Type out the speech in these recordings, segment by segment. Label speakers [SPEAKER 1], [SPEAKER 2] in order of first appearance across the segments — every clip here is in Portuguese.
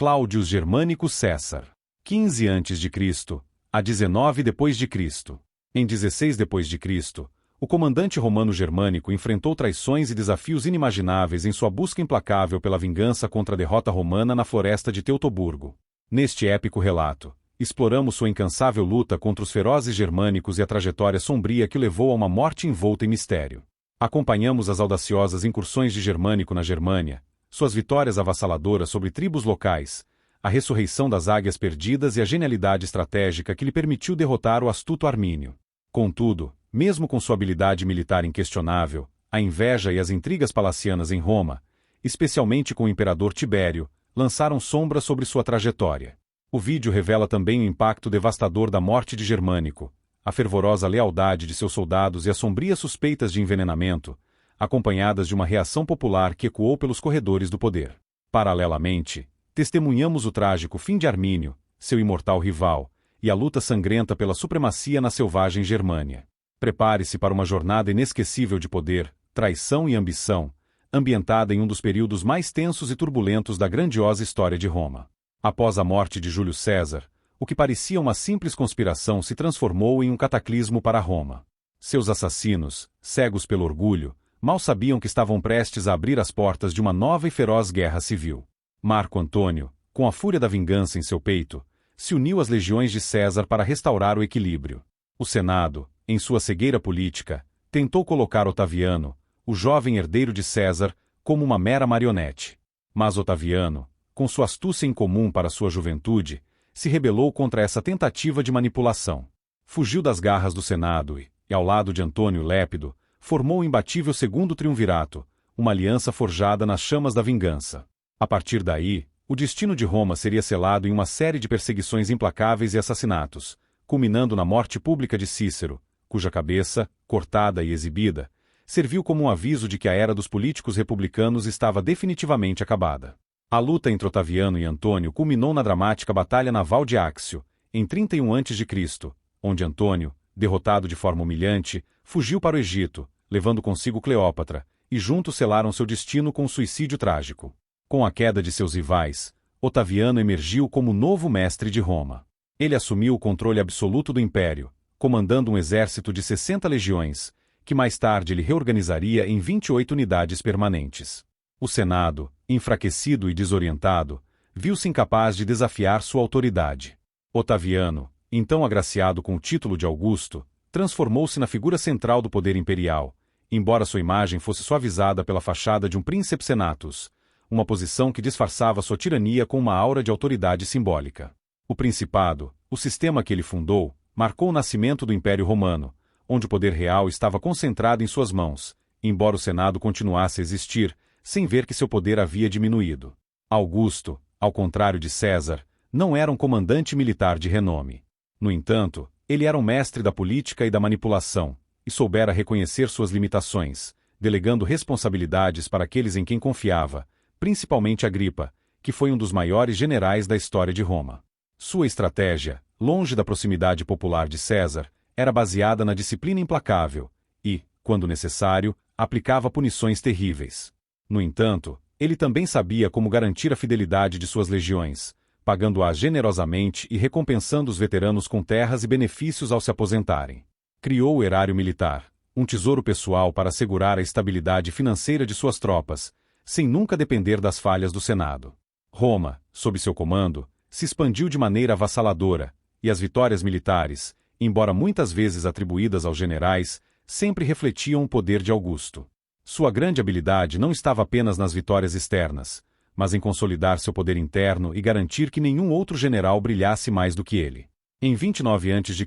[SPEAKER 1] Cláudio Germânico César. 15 a.C. a 19 d.C. Em 16 d.C., o comandante romano germânico enfrentou traições e desafios inimagináveis em sua busca implacável pela vingança contra a derrota romana na floresta de Teutoburgo. Neste épico relato, exploramos sua incansável luta contra os ferozes germânicos e a trajetória sombria que levou a uma morte envolta em mistério. Acompanhamos as audaciosas incursões de Germânico na Germânia, suas vitórias avassaladoras sobre tribos locais, a ressurreição das águias perdidas e a genialidade estratégica que lhe permitiu derrotar o astuto Armínio. Contudo, mesmo com sua habilidade militar inquestionável, a inveja e as intrigas palacianas em Roma, especialmente com o imperador Tibério, lançaram sombra sobre sua trajetória. O vídeo revela também o impacto devastador da morte de Germânico, a fervorosa lealdade de seus soldados e as sombrias suspeitas de envenenamento, acompanhadas de uma reação popular que ecoou pelos corredores do poder. Paralelamente, testemunhamos o trágico fim de Armínio, seu imortal rival, e a luta sangrenta pela supremacia na selvagem Germânia. Prepare-se para uma jornada inesquecível de poder, traição e ambição, ambientada em um dos períodos mais tensos e turbulentos da grandiosa história de Roma. Após a morte de Júlio César, o que parecia uma simples conspiração se transformou em um cataclismo para Roma. Seus assassinos, cegos pelo orgulho, mal sabiam que estavam prestes a abrir as portas de uma nova e feroz guerra civil. Marco Antônio, com a fúria da vingança em seu peito, se uniu às legiões de César para restaurar o equilíbrio. O Senado, em sua cegueira política, tentou colocar Otaviano, o jovem herdeiro de César, como uma mera marionete. Mas Otaviano, com sua astúcia incomum para sua juventude, se rebelou contra essa tentativa de manipulação. Fugiu das garras do Senado e, ao lado de Antônio Lépido, formou o imbatível Segundo Triunvirato, uma aliança forjada nas chamas da vingança. A partir daí, o destino de Roma seria selado em uma série de perseguições implacáveis e assassinatos, culminando na morte pública de Cícero, cuja cabeça, cortada e exibida, serviu como um aviso de que a era dos políticos republicanos estava definitivamente acabada. A luta entre Otaviano e Antônio culminou na dramática Batalha Naval de Áxio, em 31 a.C., onde Antônio, derrotado de forma humilhante, fugiu para o Egito, levando consigo Cleópatra, e juntos selaram seu destino com um suicídio trágico. Com a queda de seus rivais, Otaviano emergiu como novo mestre de Roma. Ele assumiu o controle absoluto do império, comandando um exército de 60 legiões, que mais tarde ele reorganizaria em 28 unidades permanentes. O Senado, enfraquecido e desorientado, viu-se incapaz de desafiar sua autoridade. Otaviano, então agraciado com o título de Augusto, transformou-se na figura central do poder imperial, embora sua imagem fosse suavizada pela fachada de um príncipe senatus, uma posição que disfarçava sua tirania com uma aura de autoridade simbólica. O Principado, o sistema que ele fundou, marcou o nascimento do Império Romano, onde o poder real estava concentrado em suas mãos, embora o Senado continuasse a existir, sem ver que seu poder havia diminuído. Augusto, ao contrário de César, não era um comandante militar de renome. No entanto, ele era um mestre da política e da manipulação, e soubera reconhecer suas limitações, delegando responsabilidades para aqueles em quem confiava, principalmente Agripa, que foi um dos maiores generais da história de Roma. Sua estratégia, longe da proximidade popular de César, era baseada na disciplina implacável e, quando necessário, aplicava punições terríveis. No entanto, ele também sabia como garantir a fidelidade de suas legiões, pagando-as generosamente e recompensando os veteranos com terras e benefícios ao se aposentarem. Criou o erário militar, um tesouro pessoal para assegurar a estabilidade financeira de suas tropas, sem nunca depender das falhas do Senado. Roma, sob seu comando, se expandiu de maneira avassaladora, e as vitórias militares, embora muitas vezes atribuídas aos generais, sempre refletiam o poder de Augusto. Sua grande habilidade não estava apenas nas vitórias externas, mas em consolidar seu poder interno e garantir que nenhum outro general brilhasse mais do que ele. Em 29 a.C.,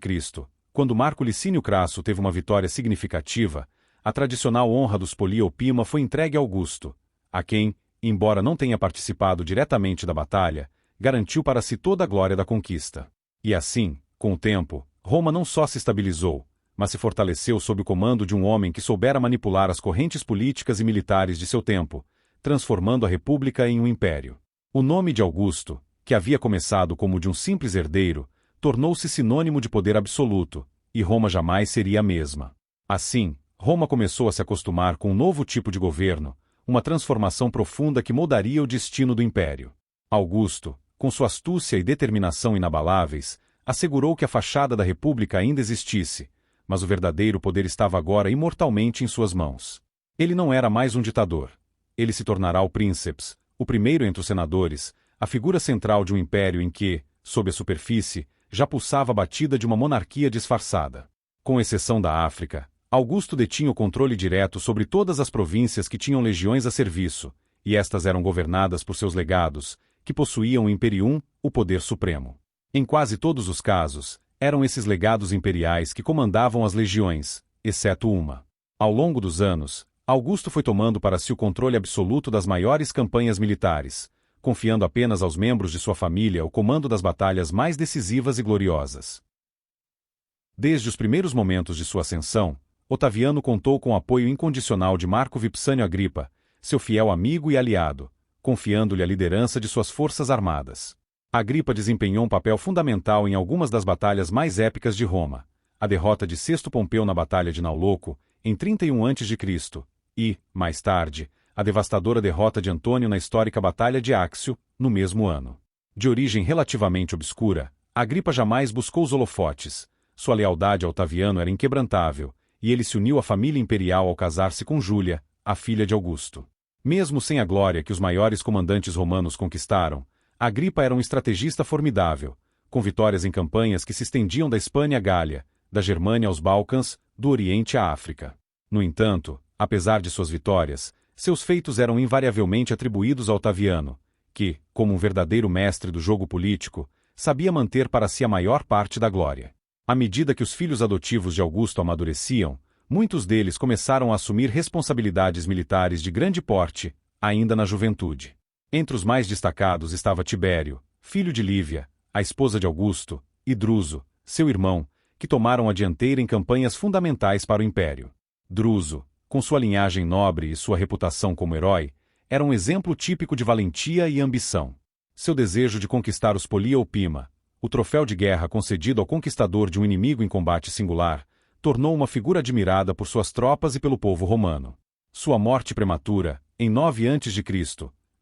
[SPEAKER 1] quando Marco Licínio Crasso teve uma vitória significativa, a tradicional honra dos Polia Opima foi entregue a Augusto, a quem, embora não tenha participado diretamente da batalha, garantiu para si toda a glória da conquista. E assim, com o tempo, Roma não só se estabilizou, mas se fortaleceu sob o comando de um homem que soubera manipular as correntes políticas e militares de seu tempo, transformando a república em um império. O nome de Augusto, que havia começado como de um simples herdeiro, tornou-se sinônimo de poder absoluto, e Roma jamais seria a mesma. Assim, Roma começou a se acostumar com um novo tipo de governo, uma transformação profunda que moldaria o destino do império. Augusto, com sua astúcia e determinação inabaláveis, assegurou que a fachada da República ainda existisse, mas o verdadeiro poder estava agora imortalmente em suas mãos. Ele não era mais um ditador. Ele se tornará o príncipe, o primeiro entre os senadores, a figura central de um império em que, sob a superfície, já pulsava a batida de uma monarquia disfarçada. Com exceção da África, Augusto detinha o controle direto sobre todas as províncias que tinham legiões a serviço, e estas eram governadas por seus legados, que possuíam o imperium, o poder supremo. Em quase todos os casos, eram esses legados imperiais que comandavam as legiões, exceto uma. Ao longo dos anos, Augusto foi tomando para si o controle absoluto das maiores campanhas militares, confiando apenas aos membros de sua família o comando das batalhas mais decisivas e gloriosas. Desde os primeiros momentos de sua ascensão, Otaviano contou com o apoio incondicional de Marco Vipsânio Agripa, seu fiel amigo e aliado, confiando-lhe a liderança de suas forças armadas. Agripa desempenhou um papel fundamental em algumas das batalhas mais épicas de Roma, a derrota de Sexto Pompeu na Batalha de Nauloco, em 31 a.C., e, mais tarde, a devastadora derrota de Antônio na histórica Batalha de Áxio, no mesmo ano. De origem relativamente obscura, Agripa jamais buscou os holofotes. Sua lealdade a Otaviano era inquebrantável, e ele se uniu à família imperial ao casar-se com Júlia, a filha de Augusto. Mesmo sem a glória que os maiores comandantes romanos conquistaram, Agripa era um estrategista formidável, com vitórias em campanhas que se estendiam da Espanha à Gália, da Germânia aos Balcãs, do Oriente à África. No entanto, apesar de suas vitórias, seus feitos eram invariavelmente atribuídos a Otaviano, que, como um verdadeiro mestre do jogo político, sabia manter para si a maior parte da glória. À medida que os filhos adotivos de Augusto amadureciam, muitos deles começaram a assumir responsabilidades militares de grande porte, ainda na juventude. Entre os mais destacados estava Tibério, filho de Lívia, a esposa de Augusto, e Druso, seu irmão, que tomaram a dianteira em campanhas fundamentais para o império. Druso, com sua linhagem nobre e sua reputação como herói, era um exemplo típico de valentia e ambição. Seu desejo de conquistar os Poliopima, o troféu de guerra concedido ao conquistador de um inimigo em combate singular, tornou uma figura admirada por suas tropas e pelo povo romano. Sua morte prematura, em 9 a.C.,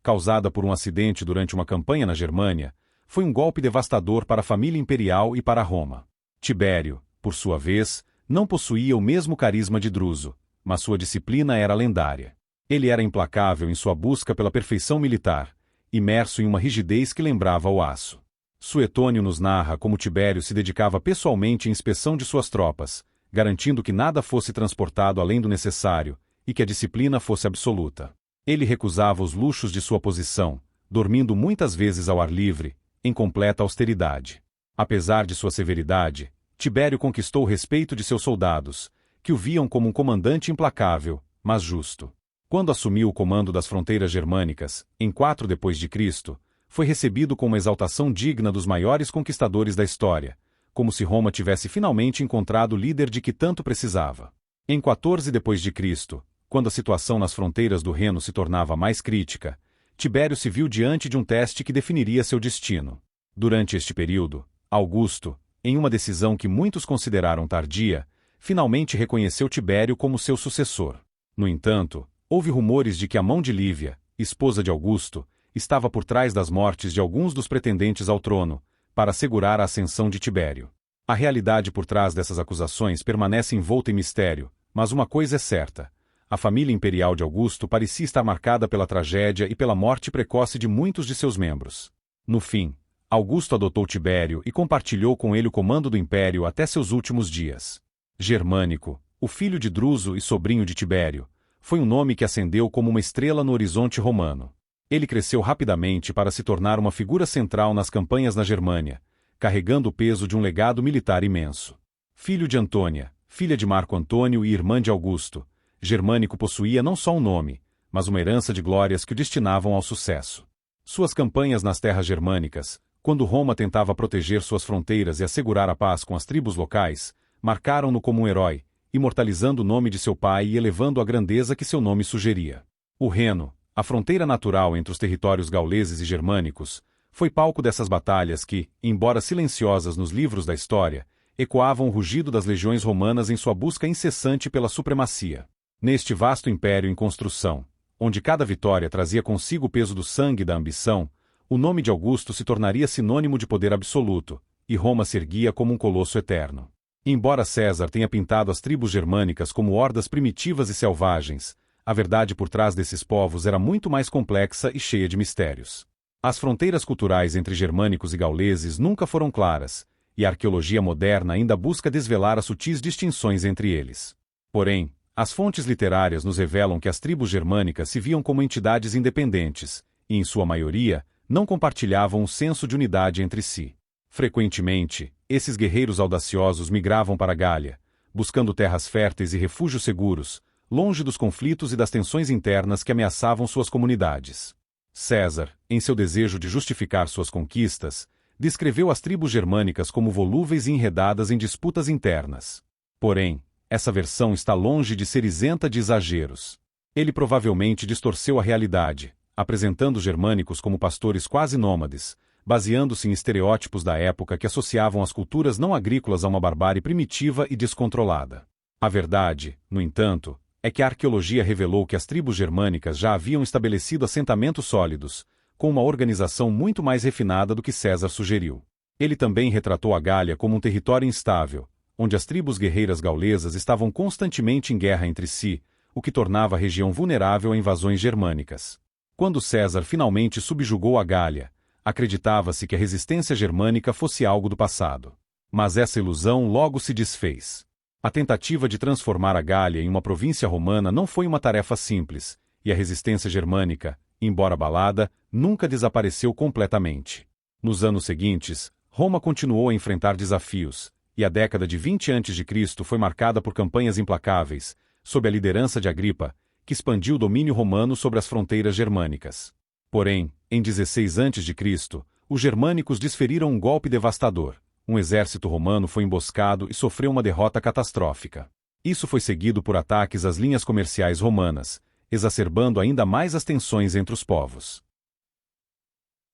[SPEAKER 1] causada por um acidente durante uma campanha na Germânia, foi um golpe devastador para a família imperial e para Roma. Tibério, por sua vez, não possuía o mesmo carisma de Druso, mas sua disciplina era lendária. Ele era implacável em sua busca pela perfeição militar, imerso em uma rigidez que lembrava o aço. Suetônio nos narra como Tibério se dedicava pessoalmente à inspeção de suas tropas, garantindo que nada fosse transportado além do necessário e que a disciplina fosse absoluta. Ele recusava os luxos de sua posição, dormindo muitas vezes ao ar livre, em completa austeridade. Apesar de sua severidade, Tibério conquistou o respeito de seus soldados, que o viam como um comandante implacável, mas justo. Quando assumiu o comando das fronteiras germânicas, em 4 d.C., foi recebido com uma exaltação digna dos maiores conquistadores da história, como se Roma tivesse finalmente encontrado o líder de que tanto precisava. Em 14 d.C., quando a situação nas fronteiras do Reno se tornava mais crítica, Tibério se viu diante de um teste que definiria seu destino. Durante este período, Augusto, em uma decisão que muitos consideraram tardia, finalmente reconheceu Tibério como seu sucessor. No entanto, houve rumores de que a mão de Lívia, esposa de Augusto, estava por trás das mortes de alguns dos pretendentes ao trono, para assegurar a ascensão de Tibério. A realidade por trás dessas acusações permanece envolta em mistério, mas uma coisa é certa: a família imperial de Augusto parecia estar marcada pela tragédia e pela morte precoce de muitos de seus membros. No fim, Augusto adotou Tibério e compartilhou com ele o comando do império até seus últimos dias. Germânico, o filho de Druso e sobrinho de Tibério, foi um nome que acendeu como uma estrela no horizonte romano. Ele cresceu rapidamente para se tornar uma figura central nas campanhas na Germânia, carregando o peso de um legado militar imenso. Filho de Antônia, filha de Marco Antônio e irmã de Augusto, Germânico possuía não só um nome, mas uma herança de glórias que o destinavam ao sucesso. Suas campanhas nas terras germânicas, quando Roma tentava proteger suas fronteiras e assegurar a paz com as tribos locais, marcaram-no como um herói, imortalizando o nome de seu pai e elevando a grandeza que seu nome sugeria. O Reno, a fronteira natural entre os territórios gauleses e germânicos, foi palco dessas batalhas que, embora silenciosas nos livros da história, ecoavam o rugido das legiões romanas em sua busca incessante pela supremacia. Neste vasto império em construção, onde cada vitória trazia consigo o peso do sangue e da ambição, o nome de Augusto se tornaria sinônimo de poder absoluto, e Roma se erguia como um colosso eterno. Embora César tenha pintado as tribos germânicas como hordas primitivas e selvagens, a verdade por trás desses povos era muito mais complexa e cheia de mistérios. As fronteiras culturais entre germânicos e gauleses nunca foram claras, e a arqueologia moderna ainda busca desvelar as sutis distinções entre eles. Porém, as fontes literárias nos revelam que as tribos germânicas se viam como entidades independentes, e em sua maioria, não compartilhavam um senso de unidade entre si. Frequentemente, esses guerreiros audaciosos migravam para a Gália, buscando terras férteis e refúgios seguros, longe dos conflitos e das tensões internas que ameaçavam suas comunidades. César, em seu desejo de justificar suas conquistas, descreveu as tribos germânicas como volúveis e enredadas em disputas internas. Porém, essa versão está longe de ser isenta de exageros. Ele provavelmente distorceu a realidade, apresentando os germânicos como pastores quase nômades, baseando-se em estereótipos da época que associavam as culturas não agrícolas a uma barbárie primitiva e descontrolada. A verdade, no entanto, é que a arqueologia revelou que as tribos germânicas já haviam estabelecido assentamentos sólidos, com uma organização muito mais refinada do que César sugeriu. Ele também retratou a Gália como um território instável, onde as tribos guerreiras gaulesas estavam constantemente em guerra entre si, o que tornava a região vulnerável a invasões germânicas. Quando César finalmente subjugou a Gália, acreditava-se que a resistência germânica fosse algo do passado. Mas essa ilusão logo se desfez. A tentativa de transformar a Gália em uma província romana não foi uma tarefa simples, e a resistência germânica, embora abalada, nunca desapareceu completamente. Nos anos seguintes, Roma continuou a enfrentar desafios, e a década de 20 a.C. foi marcada por campanhas implacáveis, sob a liderança de Agripa, que expandiu o domínio romano sobre as fronteiras germânicas. Porém, em 16 a.C., os germânicos desferiram um golpe devastador. Um exército romano foi emboscado e sofreu uma derrota catastrófica. Isso foi seguido por ataques às linhas comerciais romanas, exacerbando ainda mais as tensões entre os povos.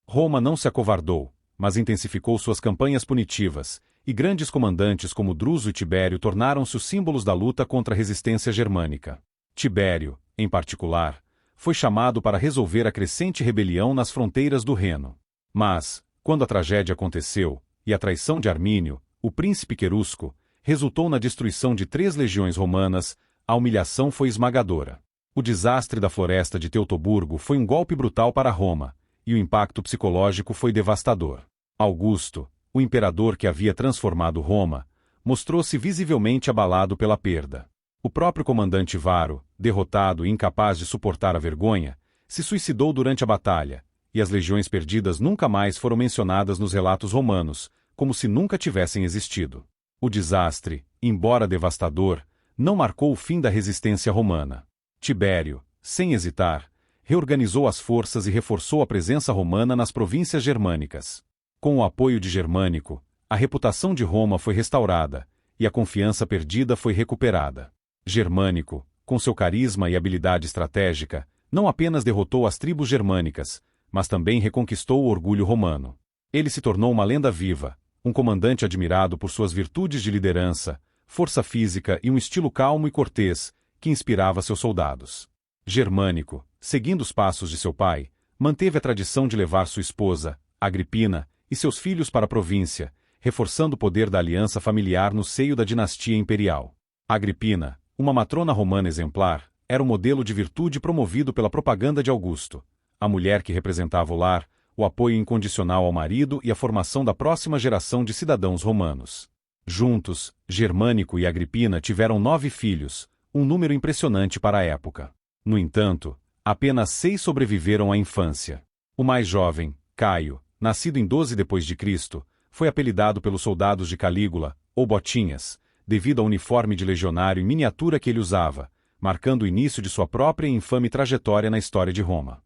[SPEAKER 1] Roma não se acovardou, mas intensificou suas campanhas punitivas, e grandes comandantes como Druso e Tibério tornaram-se os símbolos da luta contra a resistência germânica. Tibério, em particular, foi chamado para resolver a crescente rebelião nas fronteiras do Reno. Mas, quando a tragédia aconteceu, e a traição de Armínio, o príncipe querusco, resultou na destruição de 3 legiões romanas, a humilhação foi esmagadora. O desastre da floresta de Teutoburgo foi um golpe brutal para Roma, e o impacto psicológico foi devastador. Augusto, o imperador que havia transformado Roma, mostrou-se visivelmente abalado pela perda. O próprio comandante Varo, derrotado e incapaz de suportar a vergonha, se suicidou durante a batalha, e as legiões perdidas nunca mais foram mencionadas nos relatos romanos, como se nunca tivessem existido. O desastre, embora devastador, não marcou o fim da resistência romana. Tibério, sem hesitar, reorganizou as forças e reforçou a presença romana nas províncias germânicas. Com o apoio de Germânico, a reputação de Roma foi restaurada, e a confiança perdida foi recuperada. Germânico, com seu carisma e habilidade estratégica, não apenas derrotou as tribos germânicas, mas também reconquistou o orgulho romano. Ele se tornou uma lenda viva, um comandante admirado por suas virtudes de liderança, força física e um estilo calmo e cortês, que inspirava seus soldados. Germânico, seguindo os passos de seu pai, manteve a tradição de levar sua esposa, Agripina, e seus filhos para a província, reforçando o poder da aliança familiar no seio da dinastia imperial. Agripina, uma matrona romana exemplar, era o modelo de virtude promovido pela propaganda de Augusto, a mulher que representava o lar, o apoio incondicional ao marido e a formação da próxima geração de cidadãos romanos. Juntos, Germânico e Agripina tiveram 9 filhos, um número impressionante para a época. No entanto, apenas 6 sobreviveram à infância. O mais jovem, Caio, nascido em 12 d.C., foi apelidado pelos soldados de Calígula, ou Botinhas, devido ao uniforme de legionário em miniatura que ele usava, marcando o início de sua própria e infame trajetória na história de Roma.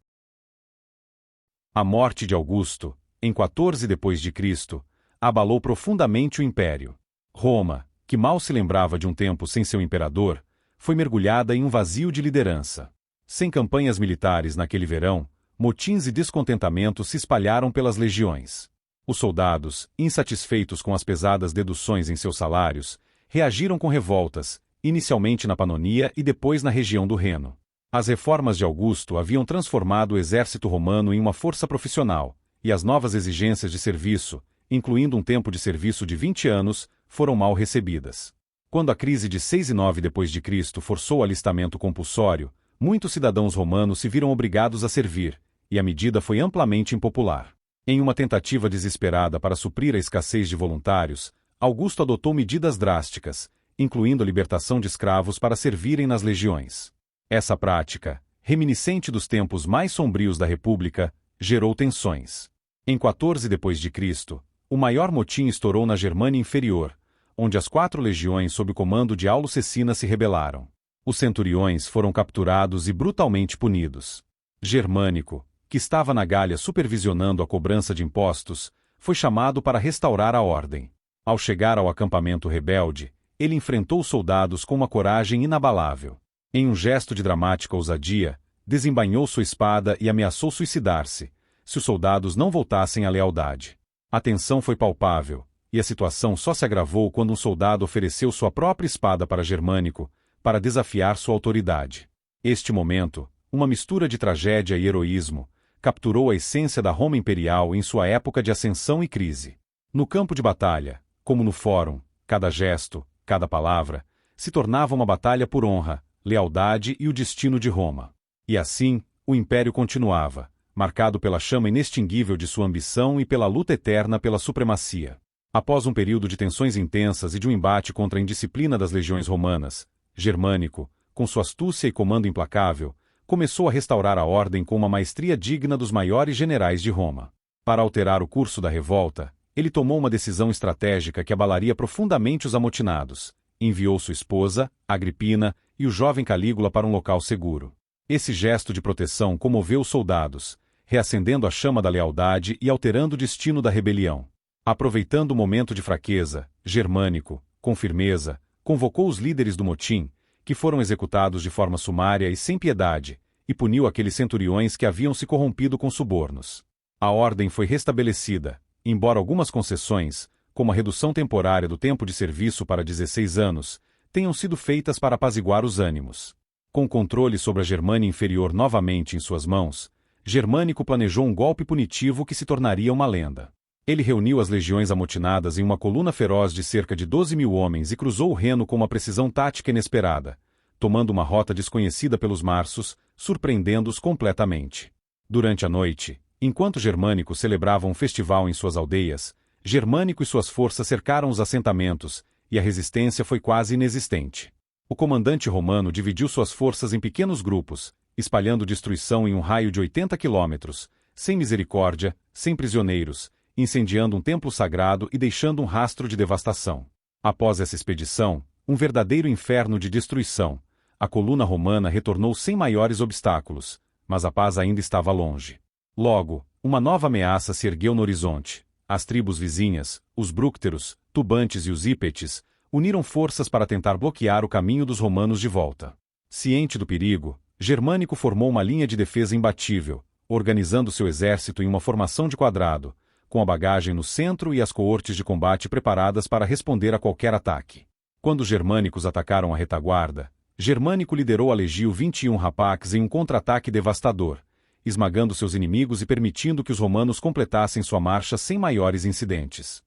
[SPEAKER 1] A morte de Augusto, em 14 d.C., abalou profundamente o império. Roma, que mal se lembrava de um tempo sem seu imperador, foi mergulhada em um vazio de liderança. Sem campanhas militares naquele verão, motins e descontentamentos se espalharam pelas legiões. Os soldados, insatisfeitos com as pesadas deduções em seus salários, reagiram com revoltas, inicialmente na Panonia e depois na região do Reno. As reformas de Augusto haviam transformado o exército romano em uma força profissional, e as novas exigências de serviço, incluindo um tempo de serviço de 20 anos, foram mal recebidas. Quando a crise de 6 e 9 d.C. forçou o alistamento compulsório, muitos cidadãos romanos se viram obrigados a servir, e a medida foi amplamente impopular. Em uma tentativa desesperada para suprir a escassez de voluntários, Augusto adotou medidas drásticas, incluindo a libertação de escravos para servirem nas legiões. Essa prática, reminiscente dos tempos mais sombrios da República, gerou tensões. Em 14 d.C., o maior motim estourou na Germânia Inferior, onde as 4 legiões sob o comando de Aulo Cecina se rebelaram. Os centuriões foram capturados e brutalmente punidos. Germânico, que estava na Gália supervisionando a cobrança de impostos, foi chamado para restaurar a ordem. Ao chegar ao acampamento rebelde, ele enfrentou os soldados com uma coragem inabalável. Em um gesto de dramática ousadia, desembainhou sua espada e ameaçou suicidar-se, se os soldados não voltassem à lealdade. A tensão foi palpável, e a situação só se agravou quando um soldado ofereceu sua própria espada para Germânico, para desafiar sua autoridade. Este momento, uma mistura de tragédia e heroísmo, capturou a essência da Roma imperial em sua época de ascensão e crise. No campo de batalha, como no fórum, cada gesto, cada palavra, se tornava uma batalha por honra, lealdade e o destino de Roma. E assim, o império continuava, marcado pela chama inextinguível de sua ambição e pela luta eterna pela supremacia. Após um período de tensões intensas e de um embate contra a indisciplina das legiões romanas, Germânico, com sua astúcia e comando implacável, começou a restaurar a ordem com uma maestria digna dos maiores generais de Roma. Para alterar o curso da revolta, ele tomou uma decisão estratégica que abalaria profundamente os amotinados. Enviou sua esposa, Agripina, e o jovem Calígula para um local seguro. Esse gesto de proteção comoveu os soldados, reacendendo a chama da lealdade e alterando o destino da rebelião. Aproveitando o momento de fraqueza, Germânico, com firmeza, convocou os líderes do motim, que foram executados de forma sumária e sem piedade, e puniu aqueles centuriões que haviam se corrompido com subornos. A ordem foi restabelecida, embora algumas concessões, como a redução temporária do tempo de serviço para 16 anos, tenham sido feitas para apaziguar os ânimos. Com o controle sobre a Germânia Inferior novamente em suas mãos, Germânico planejou um golpe punitivo que se tornaria uma lenda. Ele reuniu as legiões amotinadas em uma coluna feroz de cerca de 12.000 homens e cruzou o Reno com uma precisão tática inesperada, tomando uma rota desconhecida pelos marsos, surpreendendo-os completamente. Durante a noite, enquanto Germânico celebrava um festival em suas aldeias, Germânico e suas forças cercaram os assentamentos, e a resistência foi quase inexistente. O comandante romano dividiu suas forças em pequenos grupos, espalhando destruição em um raio de 80 quilômetros, sem misericórdia, sem prisioneiros, incendiando um templo sagrado e deixando um rastro de devastação. Após essa expedição, um verdadeiro inferno de destruição, a coluna romana retornou sem maiores obstáculos, mas a paz ainda estava longe. Logo, uma nova ameaça se ergueu no horizonte. As tribos vizinhas, os brúcteros, tubantes e os ípetes, uniram forças para tentar bloquear o caminho dos romanos de volta. Ciente do perigo, Germânico formou uma linha de defesa imbatível, organizando seu exército em uma formação de quadrado, com a bagagem no centro e as coortes de combate preparadas para responder a qualquer ataque. Quando os germânicos atacaram a retaguarda, Germânico liderou a Legio 21 Rapax em um contra-ataque devastador, esmagando seus inimigos e permitindo que os romanos completassem sua marcha sem maiores incidentes.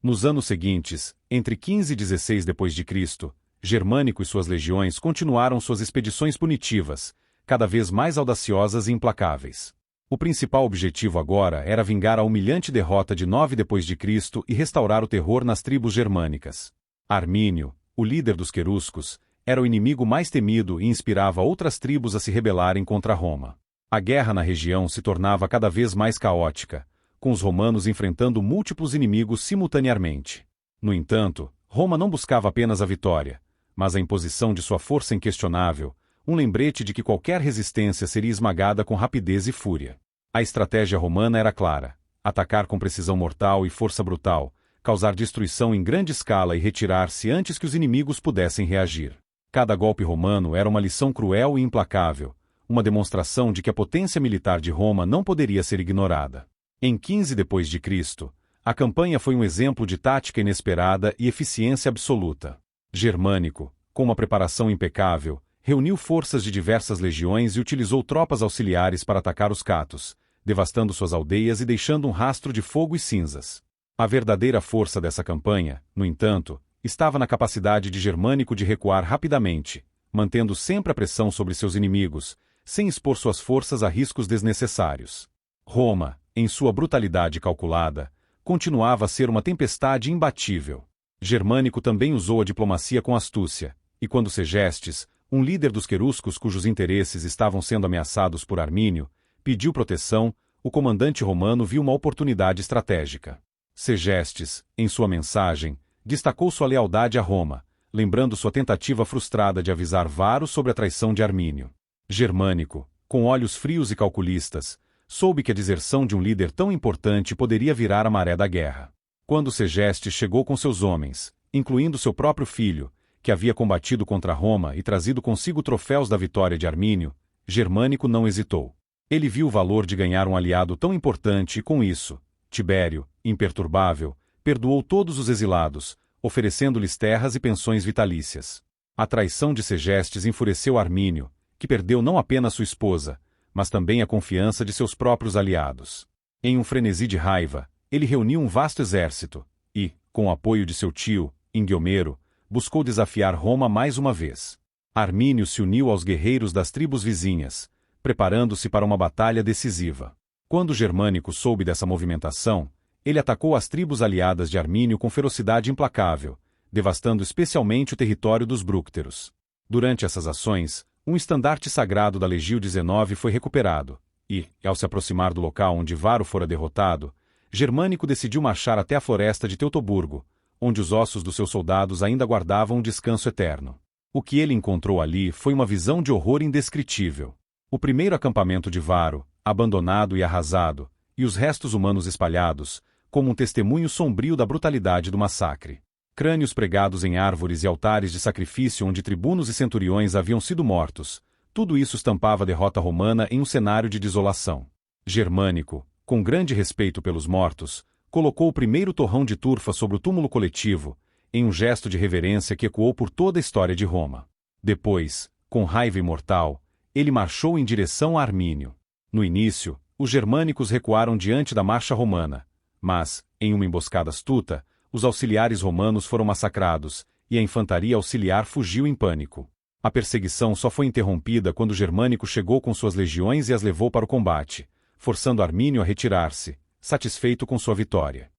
[SPEAKER 1] Nos anos seguintes, entre 15 e 16 d.C., Germânico e suas legiões continuaram suas expedições punitivas, cada vez mais audaciosas e implacáveis. O principal objetivo agora era vingar a humilhante derrota de 9 d.C. e restaurar o terror nas tribos germânicas. Armínio, o líder dos queruscos, era o inimigo mais temido e inspirava outras tribos a se rebelarem contra Roma. A guerra na região se tornava cada vez mais caótica, com os romanos enfrentando múltiplos inimigos simultaneamente. No entanto, Roma não buscava apenas a vitória, mas a imposição de sua força inquestionável, um lembrete de que qualquer resistência seria esmagada com rapidez e fúria. A estratégia romana era clara: atacar com precisão mortal e força brutal, causar destruição em grande escala e retirar-se antes que os inimigos pudessem reagir. Cada golpe romano era uma lição cruel e implacável, uma demonstração de que a potência militar de Roma não poderia ser ignorada. Em 15 d.C., a campanha foi um exemplo de tática inesperada e eficiência absoluta. Germânico, com uma preparação impecável, reuniu forças de diversas legiões e utilizou tropas auxiliares para atacar os catos, devastando suas aldeias e deixando um rastro de fogo e cinzas. A verdadeira força dessa campanha, no entanto, estava na capacidade de Germânico de recuar rapidamente, mantendo sempre a pressão sobre seus inimigos, sem expor suas forças a riscos desnecessários. Roma, em sua brutalidade calculada, continuava a ser uma tempestade imbatível. Germânico também usou a diplomacia com astúcia, e quando Segestes, um líder dos queruscos cujos interesses estavam sendo ameaçados por Armínio, pediu proteção, o comandante romano viu uma oportunidade estratégica. Segestes, em sua mensagem, destacou sua lealdade a Roma, lembrando sua tentativa frustrada de avisar Varo sobre a traição de Armínio. Germânico, com olhos frios e calculistas, soube que a deserção de um líder tão importante poderia virar a maré da guerra. Quando Segestes chegou com seus homens, incluindo seu próprio filho, que havia combatido contra Roma e trazido consigo troféus da vitória de Armínio, Germânico não hesitou. Ele viu o valor de ganhar um aliado tão importante e com isso, Tibério, imperturbável, perdoou todos os exilados, oferecendo-lhes terras e pensões vitalícias. A traição de Segestes enfureceu Armínio, que perdeu não apenas sua esposa, mas também a confiança de seus próprios aliados. Em um frenesi de raiva, ele reuniu um vasto exército e, com o apoio de seu tio, Inguiomero, buscou desafiar Roma mais uma vez. Armínio se uniu aos guerreiros das tribos vizinhas, preparando-se para uma batalha decisiva. Quando Germânico soube dessa movimentação, ele atacou as tribos aliadas de Armínio com ferocidade implacável, devastando especialmente o território dos brúcteros. Durante essas ações, um estandarte sagrado da Legio XIX foi recuperado, e, ao se aproximar do local onde Varo fora derrotado, Germânico decidiu marchar até a floresta de Teutoburgo, onde os ossos dos seus soldados ainda guardavam um descanso eterno. O que ele encontrou ali foi uma visão de horror indescritível. O primeiro acampamento de Varo, abandonado e arrasado, e os restos humanos espalhados, como um testemunho sombrio da brutalidade do massacre. Crânios pregados em árvores e altares de sacrifício onde tribunos e centuriões haviam sido mortos, tudo isso estampava a derrota romana em um cenário de desolação. Germânico, com grande respeito pelos mortos, colocou o primeiro torrão de turfa sobre o túmulo coletivo, em um gesto de reverência que ecoou por toda a história de Roma. Depois, com raiva imortal, ele marchou em direção a Armínio. No início, os germânicos recuaram diante da marcha romana, mas, em uma emboscada astuta, os auxiliares romanos foram massacrados, e a infantaria auxiliar fugiu em pânico. A perseguição só foi interrompida quando o Germânico chegou com suas legiões e as levou para o combate, forçando Armínio a retirar-se, satisfeito com sua vitória.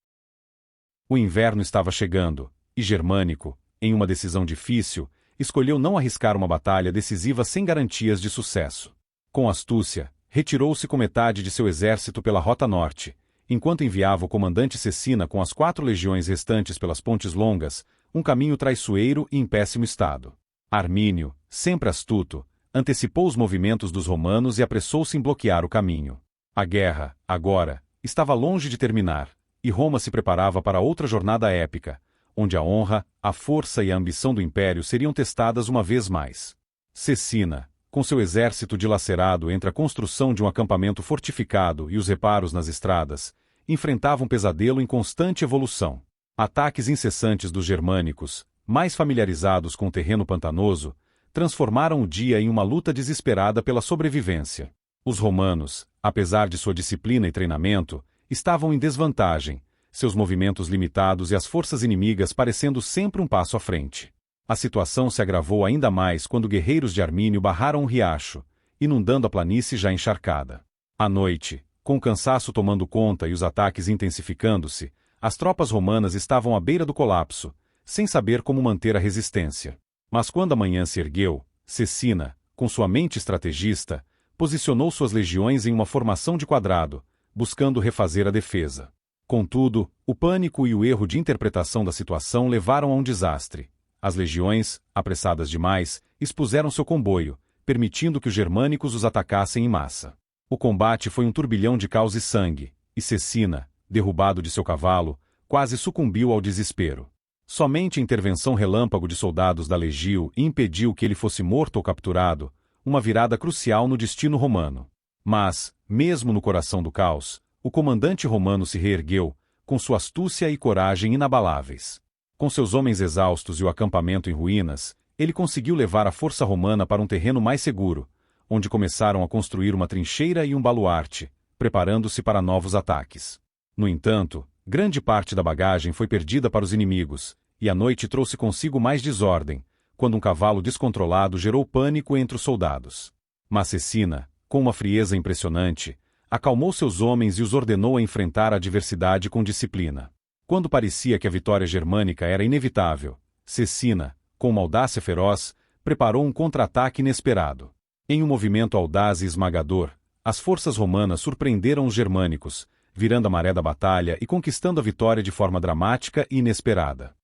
[SPEAKER 1] O inverno estava chegando, e Germânico, em uma decisão difícil, escolheu não arriscar uma batalha decisiva sem garantias de sucesso. Com astúcia, retirou-se com metade de seu exército pela rota norte, enquanto enviava o comandante Cecina com as 4 legiões restantes pelas pontes longas, um caminho traiçoeiro e em péssimo estado. Armínio, sempre astuto, antecipou os movimentos dos romanos e apressou-se em bloquear o caminho. A guerra, agora, estava longe de terminar, e Roma se preparava para outra jornada épica, onde a honra, a força e a ambição do império seriam testadas uma vez mais. Cecina, com seu exército dilacerado entre a construção de um acampamento fortificado e os reparos nas estradas, enfrentava um pesadelo em constante evolução. Ataques incessantes dos germânicos, mais familiarizados com o terreno pantanoso, transformaram o dia em uma luta desesperada pela sobrevivência. Os romanos, apesar de sua disciplina e treinamento, estavam em desvantagem, seus movimentos limitados e as forças inimigas parecendo sempre um passo à frente. A situação se agravou ainda mais quando guerreiros de Armínio barraram um riacho, inundando a planície já encharcada. À noite, com o cansaço tomando conta e os ataques intensificando-se, as tropas romanas estavam à beira do colapso, sem saber como manter a resistência. Mas quando a manhã se ergueu, Cecina, com sua mente estrategista, posicionou suas legiões em uma formação de quadrado, buscando refazer a defesa. Contudo, o pânico e o erro de interpretação da situação levaram a um desastre. As legiões, apressadas demais, expuseram seu comboio, permitindo que os germânicos os atacassem em massa. O combate foi um turbilhão de caos e sangue, e Cecina, derrubado de seu cavalo, quase sucumbiu ao desespero. Somente a intervenção relâmpago de soldados da legio impediu que ele fosse morto ou capturado, uma virada crucial no destino romano. Mas, mesmo no coração do caos, o comandante romano se reergueu, com sua astúcia e coragem inabaláveis. Com seus homens exaustos e o acampamento em ruínas, ele conseguiu levar a força romana para um terreno mais seguro, onde começaram a construir uma trincheira e um baluarte, preparando-se para novos ataques. No entanto, grande parte da bagagem foi perdida para os inimigos, e a noite trouxe consigo mais desordem, quando um cavalo descontrolado gerou pânico entre os soldados. Mas Cecina, com uma frieza impressionante, acalmou seus homens e os ordenou a enfrentar a adversidade com disciplina. Quando parecia que a vitória germânica era inevitável, Cecina, com uma audácia feroz, preparou um contra-ataque inesperado. Em um movimento audaz e esmagador, as forças romanas surpreenderam os germânicos, virando a maré da batalha e conquistando a vitória de forma dramática e inesperada.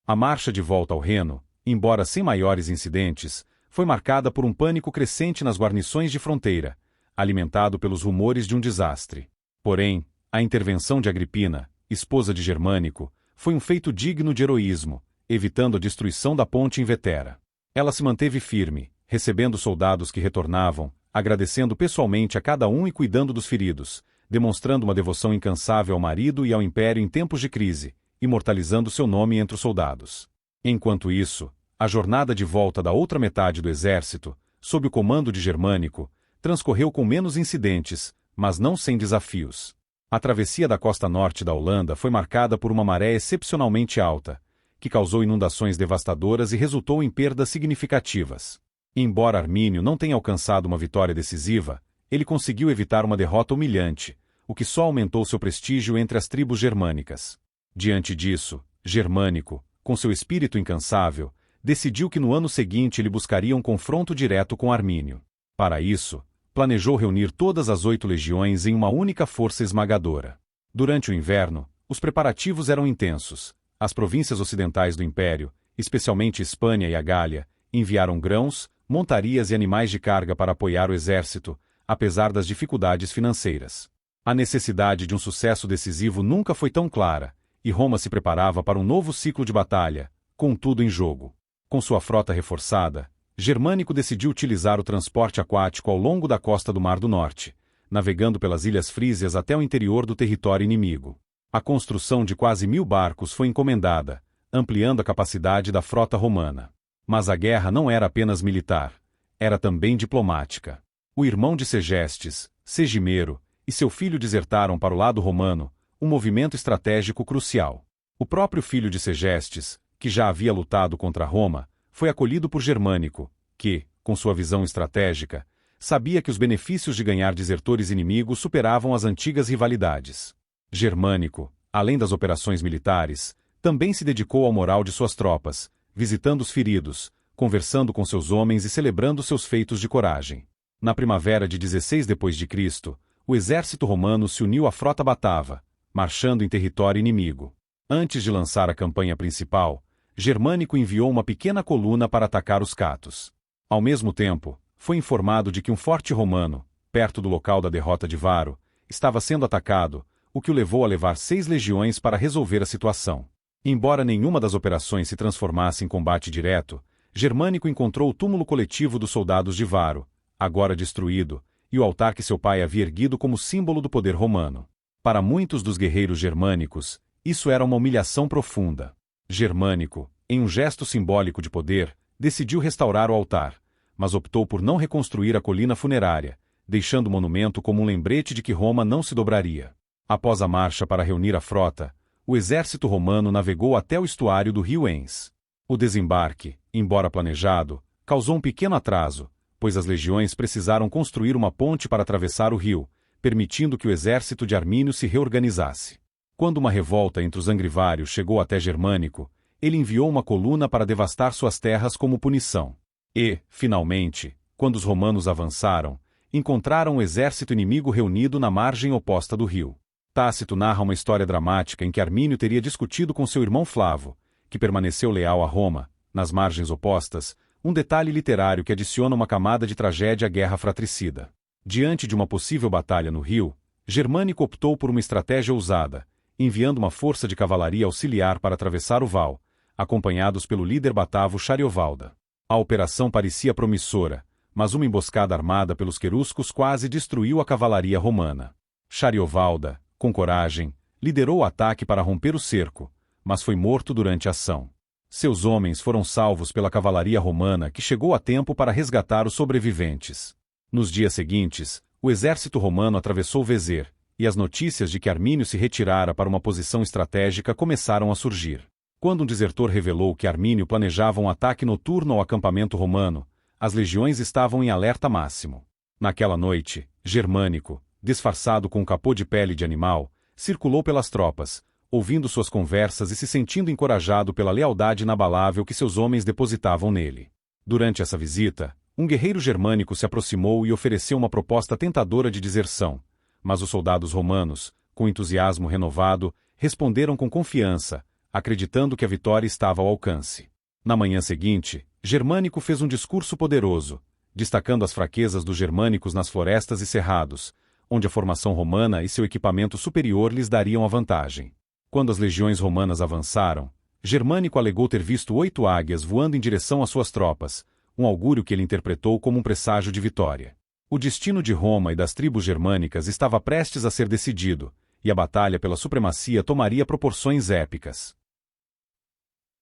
[SPEAKER 1] A marcha de volta ao Reno, embora sem maiores incidentes, foi marcada por um pânico crescente nas guarnições de fronteira, alimentado pelos rumores de um desastre. Porém, a intervenção de Agripina, esposa de Germânico, foi um feito digno de heroísmo, evitando a destruição da ponte em Vetera. Ela se manteve firme, recebendo soldados que retornavam, agradecendo pessoalmente a cada um e cuidando dos feridos, demonstrando uma devoção incansável ao marido e ao império em tempos de crise, imortalizando seu nome entre os soldados. Enquanto isso, a jornada de volta da outra metade do exército, sob o comando de Germânico, transcorreu com menos incidentes, mas não sem desafios. A travessia da costa norte da Holanda foi marcada por uma maré excepcionalmente alta, que causou inundações devastadoras e resultou em perdas significativas. Embora Armínio não tenha alcançado uma vitória decisiva, ele conseguiu evitar uma derrota humilhante, o que só aumentou seu prestígio entre as tribos germânicas. Diante disso, Germânico, com seu espírito incansável, decidiu que no ano seguinte ele buscaria um confronto direto com Armínio. Para isso, planejou reunir todas as 8 legiões em uma única força esmagadora. Durante o inverno, os preparativos eram intensos. As províncias ocidentais do Império, especialmente Espanha e a Gália, enviaram grãos, montarias e animais de carga para apoiar o exército, apesar das dificuldades financeiras. A necessidade de um sucesso decisivo nunca foi tão clara, e Roma se preparava para um novo ciclo de batalha, com tudo em jogo. Com sua frota reforçada, Germânico decidiu utilizar o transporte aquático ao longo da costa do Mar do Norte, navegando pelas Ilhas Frísias até o interior do território inimigo. A construção de quase 1000 barcos foi encomendada, ampliando a capacidade da frota romana. Mas a guerra não era apenas militar, era também diplomática. O irmão de Segestes, Segimero, e seu filho desertaram para o lado romano, um movimento estratégico crucial. O próprio filho de Segestes, que já havia lutado contra Roma, foi acolhido por Germânico, que, com sua visão estratégica, sabia que os benefícios de ganhar desertores inimigos superavam as antigas rivalidades. Germânico, além das operações militares, também se dedicou ao moral de suas tropas, visitando os feridos, conversando com seus homens e celebrando seus feitos de coragem. Na primavera de 16 d.C., o exército romano se uniu à frota batava, marchando em território inimigo. Antes de lançar a campanha principal, Germânico enviou uma pequena coluna para atacar os catos. Ao mesmo tempo, foi informado de que um forte romano, perto do local da derrota de Varo, estava sendo atacado, o que o levou a levar 6 legiões para resolver a situação. Embora nenhuma das operações se transformasse em combate direto, Germânico encontrou o túmulo coletivo dos soldados de Varo, agora destruído, e o altar que seu pai havia erguido como símbolo do poder romano. Para muitos dos guerreiros germânicos, isso era uma humilhação profunda. Germânico, em um gesto simbólico de poder, decidiu restaurar o altar, mas optou por não reconstruir a colina funerária, deixando o monumento como um lembrete de que Roma não se dobraria. Após a marcha para reunir a frota, o exército romano navegou até o estuário do rio Enns. O desembarque, embora planejado, causou um pequeno atraso, pois as legiões precisaram construir uma ponte para atravessar o rio, permitindo que o exército de Armínio se reorganizasse. Quando uma revolta entre os angrivários chegou até Germânico, ele enviou uma coluna para devastar suas terras como punição. E, finalmente, quando os romanos avançaram, encontraram o exército inimigo reunido na margem oposta do rio. Tácito narra uma história dramática em que Armínio teria discutido com seu irmão Flavo, que permaneceu leal a Roma, nas margens opostas, um detalhe literário que adiciona uma camada de tragédia à guerra fratricida. Diante de uma possível batalha no rio, Germânico optou por uma estratégia ousada, enviando uma força de cavalaria auxiliar para atravessar o val, acompanhados pelo líder batavo Chariovalda. A operação parecia promissora, mas uma emboscada armada pelos queruscos quase destruiu a cavalaria romana. Chariovalda, com coragem, liderou o ataque para romper o cerco, mas foi morto durante a ação. Seus homens foram salvos pela cavalaria romana que chegou a tempo para resgatar os sobreviventes. Nos dias seguintes, o O exército romano atravessou Vézer, e as notícias de que Armínio se retirara para uma posição estratégica começaram a surgir. Quando um desertor revelou que Armínio planejava um ataque noturno ao acampamento romano, as legiões estavam em alerta máximo. Naquela noite, Germânico, disfarçado com um capô de pele de animal, circulou pelas tropas, ouvindo suas conversas e se sentindo encorajado pela lealdade inabalável que seus homens depositavam nele. Durante essa visita, um guerreiro germânico se aproximou e ofereceu uma proposta tentadora de deserção, mas os soldados romanos, com entusiasmo renovado, responderam com confiança, acreditando que a vitória estava ao alcance. Na manhã seguinte, Germânico fez um discurso poderoso, destacando as fraquezas dos germânicos nas florestas e cerrados, onde a formação romana e seu equipamento superior lhes dariam a vantagem. Quando as legiões romanas avançaram, Germânico alegou ter visto 8 águias voando em direção às suas tropas, um augúrio que ele interpretou como um presságio de vitória. O destino de Roma e das tribos germânicas estava prestes a ser decidido, e a batalha pela supremacia tomaria proporções épicas.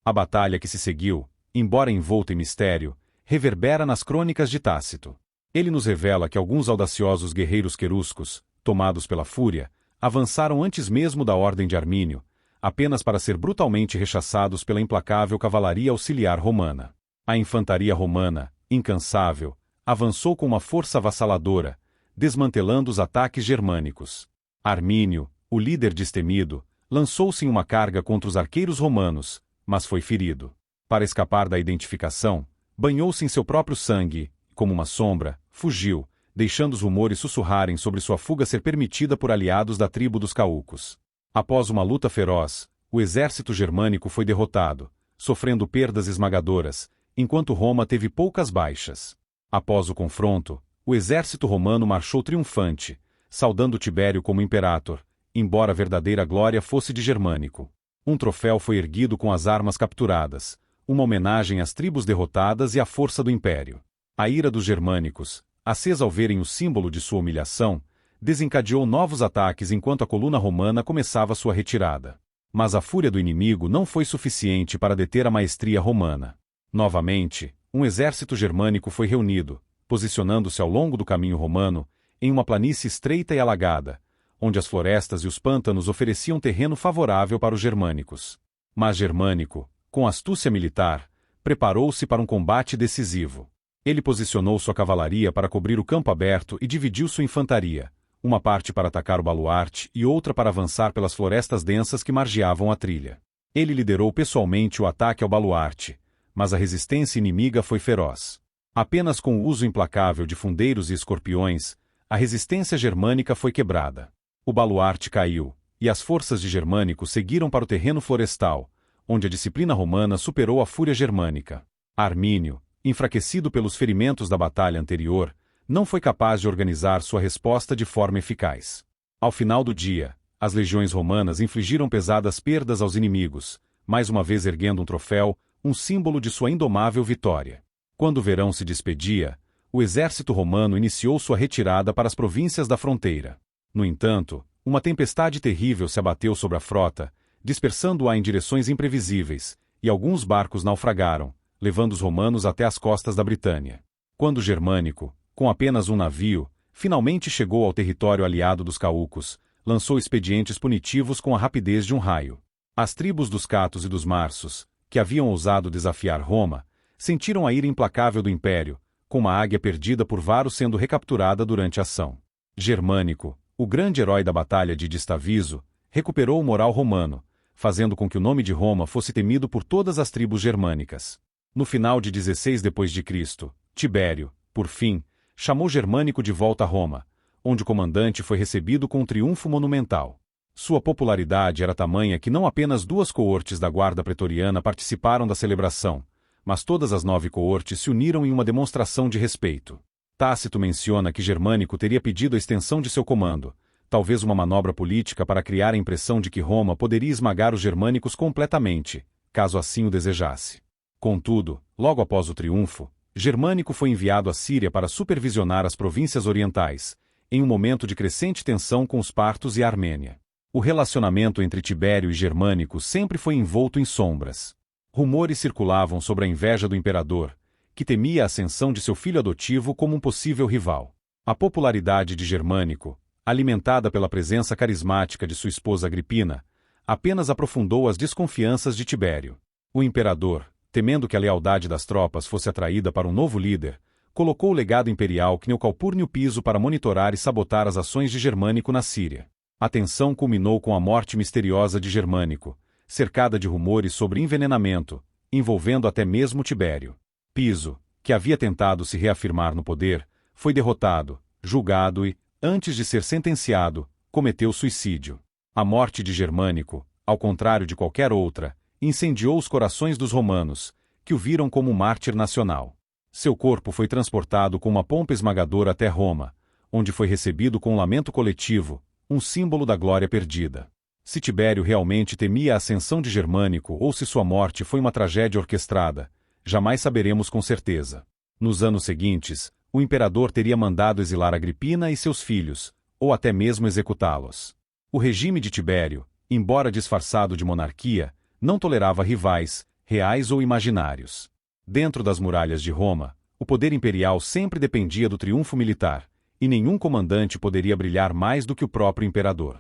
[SPEAKER 1] A batalha que se seguiu, embora envolta em mistério, reverbera nas crônicas de Tácito. Ele nos revela que alguns audaciosos guerreiros queruscos, tomados pela fúria, avançaram antes mesmo da ordem de Armínio, apenas para ser brutalmente rechaçados pela implacável cavalaria auxiliar romana. A infantaria romana, incansável, avançou com uma força avassaladora, desmantelando os ataques germânicos. Armínio, o líder destemido, lançou-se em uma carga contra os arqueiros romanos, mas foi ferido. Para escapar da identificação, banhou-se em seu próprio sangue, e, como uma sombra, fugiu, deixando os rumores sussurrarem sobre sua fuga ser permitida por aliados da tribo dos Caucos. Após uma luta feroz, o exército germânico foi derrotado, sofrendo perdas esmagadoras, enquanto Roma teve poucas baixas. Após o confronto, o exército romano marchou triunfante, saudando Tibério como imperator, embora a verdadeira glória fosse de Germânico. Um troféu foi erguido com as armas capturadas, uma homenagem às tribos derrotadas e à força do império. A ira dos germânicos, acesa ao verem o símbolo de sua humilhação, desencadeou novos ataques enquanto a coluna romana começava sua retirada. Mas a fúria do inimigo não foi suficiente para deter a maestria romana. Novamente, um exército germânico foi reunido, posicionando-se ao longo do caminho romano, em uma planície estreita e alagada, onde as florestas e os pântanos ofereciam terreno favorável para os germânicos. Mas Germânico, com astúcia militar, preparou-se para um combate decisivo. Ele posicionou sua cavalaria para cobrir o campo aberto e dividiu sua infantaria, uma parte para atacar o baluarte e outra para avançar pelas florestas densas que margeavam a trilha. Ele liderou pessoalmente o ataque ao baluarte, mas a resistência inimiga foi feroz. Apenas com o uso implacável de fundeiros e escorpiões, a resistência germânica foi quebrada. O baluarte caiu, e as forças de Germânico seguiram para o terreno florestal, onde a disciplina romana superou a fúria germânica. Armínio, enfraquecido pelos ferimentos da batalha anterior, não foi capaz de organizar sua resposta de forma eficaz. Ao final do dia, as legiões romanas infligiram pesadas perdas aos inimigos, mais uma vez erguendo um troféu, um símbolo de sua indomável vitória. Quando o verão se despedia, o exército romano iniciou sua retirada para as províncias da fronteira. No entanto, uma tempestade terrível se abateu sobre a frota, dispersando-a em direções imprevisíveis, e alguns barcos naufragaram, levando os romanos até as costas da Britânia. Quando o Germânico, com apenas um navio, finalmente chegou ao território aliado dos Caucos, lançou expedientes punitivos com a rapidez de um raio. As tribos dos Catos e dos Marsos, que haviam ousado desafiar Roma, sentiram a ira implacável do Império, com uma águia perdida por Varus sendo recapturada durante a ação. Germânico, o grande herói da batalha de Distaviso, recuperou o moral romano, fazendo com que o nome de Roma fosse temido por todas as tribos germânicas. No final de 16 d.C., Tibério, por fim, chamou Germânico de volta a Roma, onde o comandante foi recebido com um triunfo monumental. Sua popularidade era tamanha que não apenas 2 coortes da guarda pretoriana participaram da celebração, mas todas as 9 coortes se uniram em uma demonstração de respeito. Tácito menciona que Germânico teria pedido a extensão de seu comando, talvez uma manobra política para criar a impressão de que Roma poderia esmagar os germânicos completamente, caso assim o desejasse. Contudo, logo após o triunfo, Germânico foi enviado à Síria para supervisionar as províncias orientais, em um momento de crescente tensão com os partos e a Armênia. O relacionamento entre Tibério e Germânico sempre foi envolto em sombras. Rumores circulavam sobre a inveja do imperador, que temia a ascensão de seu filho adotivo como um possível rival. A popularidade de Germânico, alimentada pela presença carismática de sua esposa Agripina, apenas aprofundou as desconfianças de Tibério. O imperador, temendo que a lealdade das tropas fosse atraída para um novo líder, colocou o legado imperial Cneo Calpurnio Piso para monitorar e sabotar as ações de Germânico na Síria. A tensão culminou com a morte misteriosa de Germânico, cercada de rumores sobre envenenamento, envolvendo até mesmo Tibério. Piso, que havia tentado se reafirmar no poder, foi derrotado, julgado e, antes de ser sentenciado, cometeu suicídio. A morte de Germânico, ao contrário de qualquer outra, incendiou os corações dos romanos, que o viram como um mártir nacional. Seu corpo foi transportado com uma pompa esmagadora até Roma, onde foi recebido com um lamento coletivo, um símbolo da glória perdida. Se Tibério realmente temia a ascensão de Germânico ou se sua morte foi uma tragédia orquestrada, jamais saberemos com certeza. Nos anos seguintes, o imperador teria mandado exilar Agripina e seus filhos, ou até mesmo executá-los. O regime de Tibério, embora disfarçado de monarquia, não tolerava rivais, reais ou imaginários. Dentro das muralhas de Roma, o poder imperial sempre dependia do triunfo militar, e nenhum comandante poderia brilhar mais do que o próprio imperador.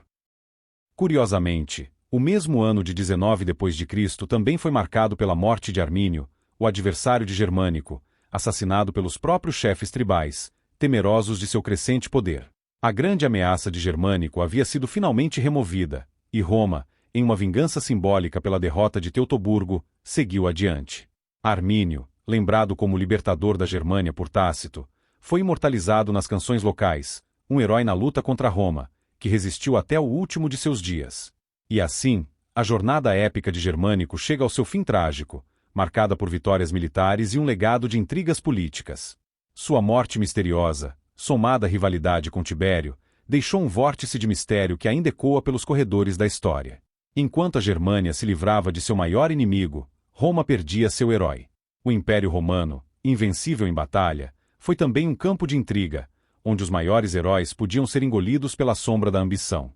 [SPEAKER 1] Curiosamente, o mesmo ano de 19 d.C. também foi marcado pela morte de Armínio, o adversário de Germânico, assassinado pelos próprios chefes tribais, temerosos de seu crescente poder. A grande ameaça de Germânico havia sido finalmente removida, e Roma, em uma vingança simbólica pela derrota de Teutoburgo, seguiu adiante. Armínio, lembrado como libertador da Germânia por Tácito, foi imortalizado nas canções locais, um herói na luta contra Roma, que resistiu até o último de seus dias. E assim, a jornada épica de Germânico chega ao seu fim trágico, marcada por vitórias militares e um legado de intrigas políticas. Sua morte misteriosa, somada à rivalidade com Tibério, deixou um vórtice de mistério que ainda ecoa pelos corredores da história. Enquanto a Germânia se livrava de seu maior inimigo, Roma perdia seu herói. O Império Romano, invencível em batalha, foi também um campo de intriga, onde os maiores heróis podiam ser engolidos pela sombra da ambição.